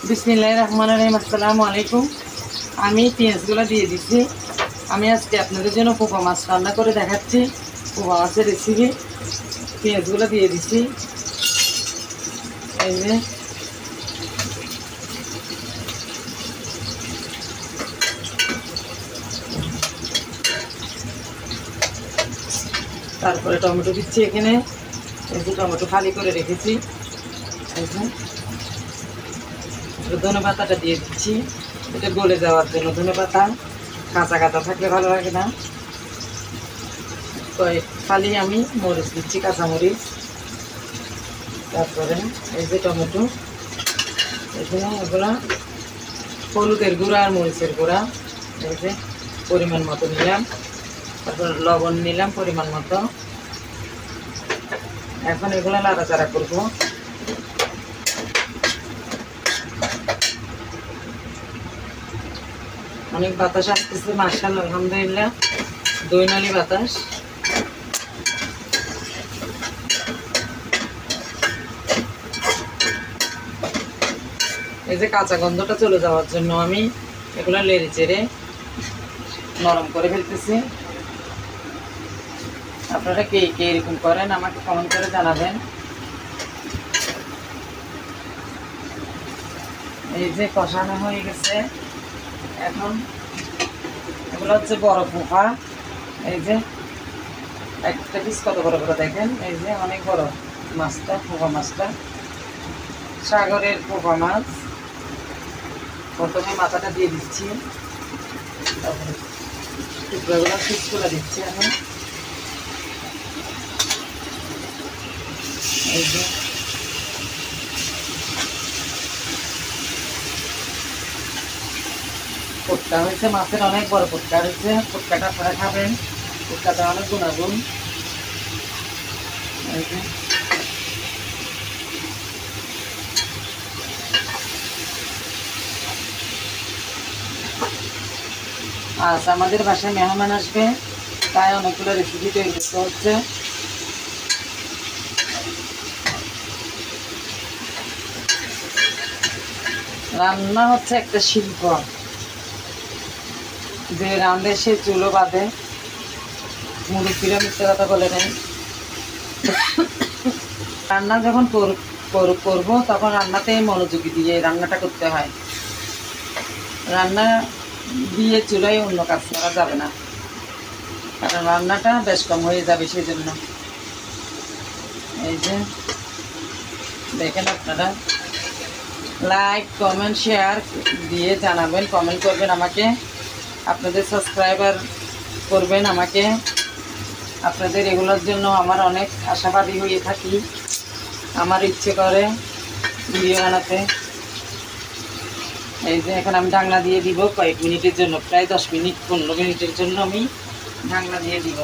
বিসমিল্লাহির রহমানির রহিম। আসসালামু আলাইকুম। আমি পেঁয়াজগুলো দিয়ে দিচ্ছি। আমি আজকে আপনাদের জন্য পোপা মাছ রান্না করে দেখাচ্ছি। পোপা মাছের রেসিপি। পেঁয়াজগুলো দিয়ে দিচ্ছি। এই যে তারপরে টমেটো দিচ্ছি এখানে। এই যে টমেটো খালি করে রেখেছি। এই যে ধনে পাতাটা দিয়ে দিচ্ছি, এটা গলে যাওয়ার জন্য। ধনে পাতা কাঁচা কাঁচা থাকলে ভালো লাগে না, তো খালি আমি মরিচ দিচ্ছি, কাঁচা মরিচ। তারপরে এই যে টমেটো, এখানে এগুলা হলুদের গুঁড়া আর মরিচের গুঁড়া এই যে পরিমাণ মতো নিলাম। তারপর লবণ নিলাম পরিমাণ মতো। এখন এগুলো নাড়াচাড়া করবো। অনেক বাতাস আসতেছে, মাশাআল্লাহ আলহামদুলিল্লাহ, দৈনালি বাতাস। এই যে কাঁচা গন্ধটা চলে যাওয়ার জন্য আমি এগুলো নেড়ে চেড়ে নরম করে ফেলতেছি। আপনারা কে কে এরকম করেন আমাকে কমেন্ট করে জানাবেন। এই যে কষানো হয়ে গেছে। এখন এগুলো হচ্ছে বড় পোপা। এই যে একটা পিস কত বড় বড় দেখেন, এই যে অনেক বড় মাছটা, পোপা মাছটা, সাগরের পোপা মাছ। প্রথমে মাথাটা দিয়ে দিচ্ছি, তারপরে টুকরোগুলো পিস করে দিচ্ছি। এখন এই যে ফুটকা হয়েছে, মাছের অনেক বড় ফুটকা হয়েছে। ফুটকাটা আপনারা খাবেন, ফুটকাটা অনেক গুণাগুণ। এই যে আজ আমাদের বাসায় মেহমান আসবে, তাই অনেকগুলো রেসিপি তৈরি করতে হচ্ছে। রান্না হচ্ছে একটা শিল্প, যে রাঁধে সে চুলো বাঁধে। মুরব্বীরা মিথ্যে কথা বলে নেই। রান্না যখন করবো তখন রান্নাতে মনোযোগী দিয়ে রান্নাটা করতে হয়। রান্না দিয়ে চুলায় অন্য কাজ করা যাবে না, কারণ রান্নাটা বেশ কম হয়ে যাবে সেই জন্য। এই যে দেখেন, আপনারা লাইক কমেন্ট শেয়ার দিয়ে জানাবেন, কমেন্ট করবেন আমাকে, আপনাদের সাবস্ক্রাইবার করবেন আমাকে। আপনাদের এগুলোর জন্য আমার অনেক আশাবাদী হয়ে থাকি, আমার ইচ্ছে করে ভিডিও বানাতে। এই যে এখন আমি ঢাকনা দিয়ে দিব কয়েক মিনিটের জন্য, প্রায় 10 মিনিট 15 মিনিটের জন্য আমি ঢাকনা দিয়ে দিব।